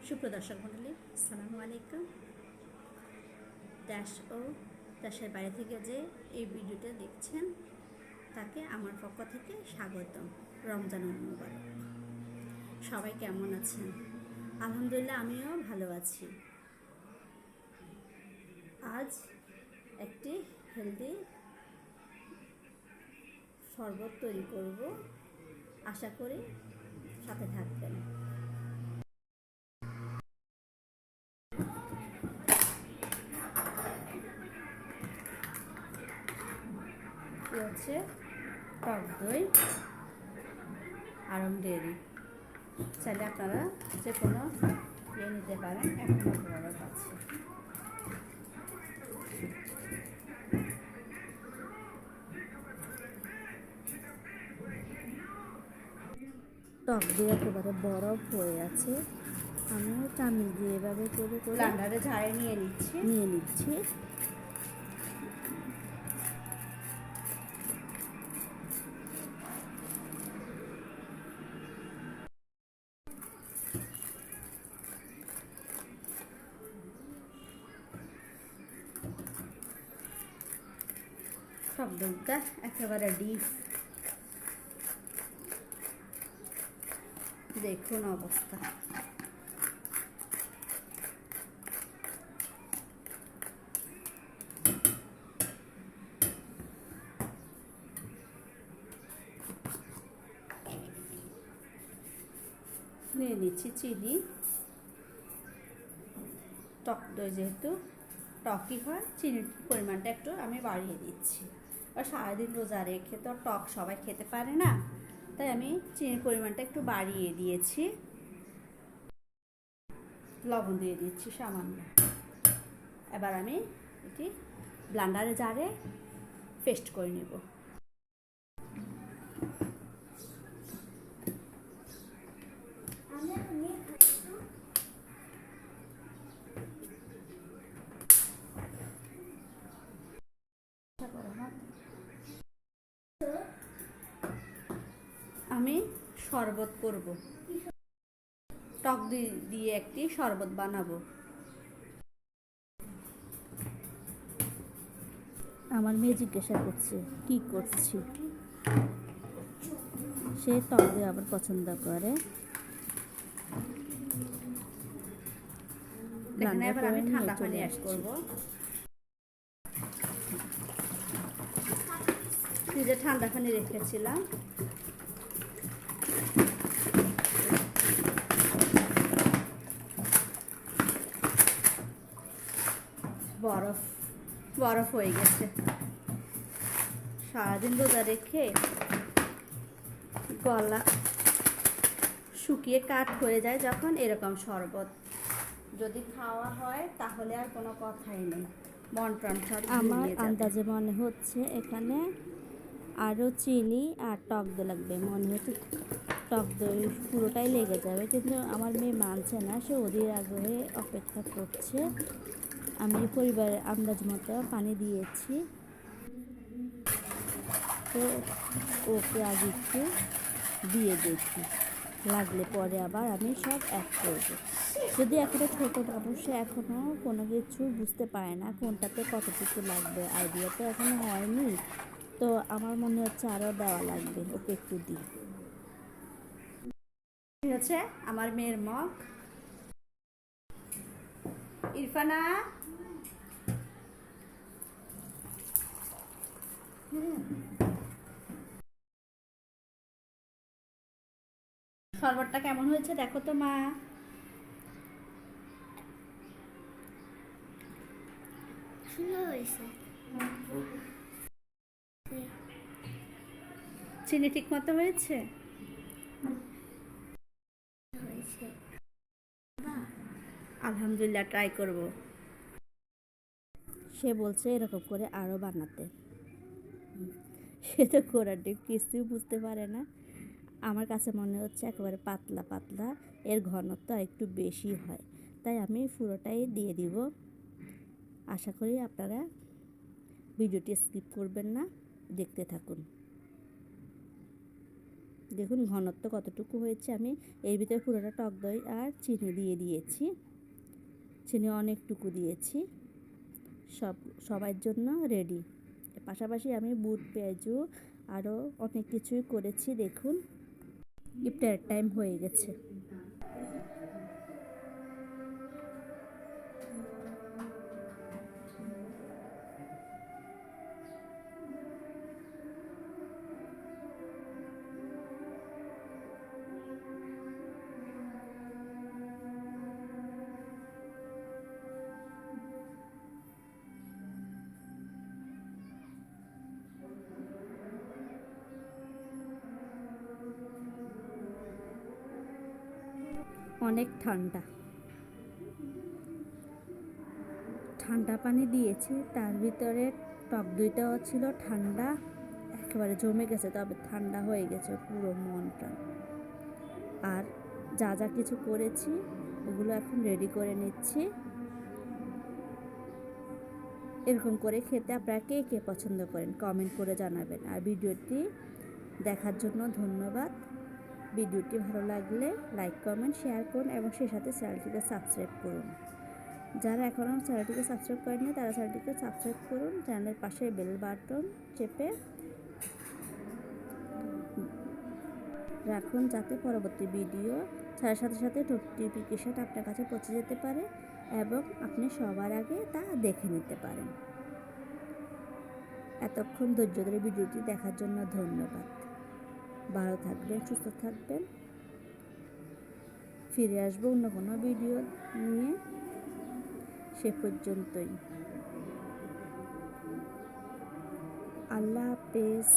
সুপ্রদর্শক মণ্ডলী, আসসালামু আলাইকুম। দেশ ও দেশের বাইরে থেকে যে এই ভিডিওটা দেখছেন তাকে আমার পক্ষ থেকে স্বাগতম। রমজানুল মুবারক। সবাই কেমন আছেন? আলহামদুলিল্লাহ, আমিও ভালো আছি। আজ একটি হেলদি শরবত তৈরি করব, আশা করি সাথে থাকবেন। হচ্ছে টক দই, আড়ং ডেয়ারি। চাইলে আপনারা যে কোনো নিতে পারেন, এখনো বরফ আছে। টক দিয়ে একেবারে বরফ হয়ে আছে। আমিও চামিচ দিয়ে এভাবে করে ব্লেন্ডারে ঝাড়ে নিয়ে নিচ্ছি। সব দুধটা একেবারে ডিপ। দেখুন অবস্থা। নিয়ে নিচ্ছি চিনি। টক দই যেহেতু টকই হয়, চিনির পরিমাণটা একটু আমি বাড়িয়ে দিচ্ছি। আর সারাদিন রোজা রেখে তো টক সবাই খেতে পারে না, তাই আমি চিনির পরিমাণটা একটু বাড়িয়ে দিয়েছি। লবণ দিয়ে দিচ্ছি সামান্য। এবার আমি এটি ব্লেন্ডারে জারে পেস্ট করে নেব। আমি শরবত করব, টক দিয়ে একটি শরবত বানাবো। আমার মেয়ে জিজ্ঞাসা করছে কি করছি। সে টক দিয়ে আবার পছন্দ করে। এবার আমি ঠান্ডা পানি অ্যাড করব। ফ্রিজে ঠান্ডা পানি রেখেছিলাম। বরফ হয়ে গেছে। সারাদিন রোজা রেখে গলা শুকিয়ে কাঠ হয়ে যায় যখন এরকম শরবত যদি খাওয়া হয় তাহলে আর কোনো কথাই নেই, মন প্রাণ সব। আমার আন্দাজে মনে হচ্ছে এখানে আরও চিনি আর টক দই লাগবে। মনে হচ্ছে টক দই পুরোটাই লেগে যাবে, কিন্তু আমার মেয়ে মানছে না। সে অধীর আগ্রহে অপেক্ষা করছে। আমি পরিবারের আন্দাজ মতো পানি দিয়েছি, তো ওকে আগে একটু দিয়ে দেখি, লাগলে পরে আবার আমি সব অ্যাড করব। যদি এখনও ছোটো মানুষ, এখনও কোনো কিছু বুঝতে পারে না কোনটাতে কতটুকু লাগবে, আইডিয়া তো এখনও হয়নি, তো আমার মনে হচ্ছে আরও দেওয়া লাগবে। ওকে একটু দিই। হচ্ছে আমার মেয়ের মগ। ইরফানা, শরবতটা কেমন হয়েছে দেখো তো মা। চিনি ঠিক মতো হয়েছে? আলহামদুলিল্লাহ, ট্রাই করব। সে বলছে এরকম করে আরও বানাতে। সে তো করার কিছু বুঝতে পারে না। আমার কাছে মনে হচ্ছে একেবারে পাতলা পাতলা, এর ঘনত্ব একটু বেশি হয়, তাই আমি পুরোটাই দিয়ে দিব। আশা করি আপনারা ভিডিওটি স্কিপ করবেন না, দেখতে থাকুন। দেখুন ঘনত্ব কতটুকু হয়েছে। আমি এর ভিতরে পুরোটা টক দই আর চিনি দিয়ে দিয়েছি, চিনি অনেকটুকু দিয়েছি। সবার জন্য রেডি। পাশাপাশি আমি বুট পেঁয়াজু আরও অনেক কিছুই করেছি। দেখুন ইফতার টাইম হয়ে গেছে। অনেক ঠান্ডা ঠান্ডা পানি দিয়েছি, তার ভিতরে টক দইটাও ছিল ঠান্ডা, একেবারে জমে গেছে, তবে ঠান্ডা হয়ে গেছে পুরো মনটা। আর যা যা কিছু করেছি ওগুলো এখন রেডি করে নিচ্ছি। এরকম করে খেতে আপনারা কে কে পছন্দ করেন কমেন্ট করে জানাবেন। আর ভিডিওটি দেখার জন্য ধন্যবাদ। ভিডিওটি ভালো লাগলে লাইক কমেন্ট শেয়ার করুন এবং সেই সাথে চ্যানেলটিকে সাবস্ক্রাইব করুন। যারা এখনও চ্যানেলটিকে সাবস্ক্রাইব করেননি তারা চ্যানেলটিকে সাবস্ক্রাইব করুন। চ্যানেলের পাশে বেল বাটন চেপে রাখুন যাতে পরবর্তী ভিডিও ছাড়ার সাথে সাথে নোটিফিকেশন আপনার কাছে পৌঁছে যেতে পারে এবং আপনি সবার আগে তা দেখে নিতে পারেন। এতক্ষণ ধৈর্য ধরে ভিডিওটি দেখার জন্য ধন্যবাদ। ভালো থাকবেন, সুস্থ থাকবেন। ফিরে আসবো অন্য কোনো ভিডিও নিয়ে। সে পর্যন্তই আল্লাহ হাফেজ।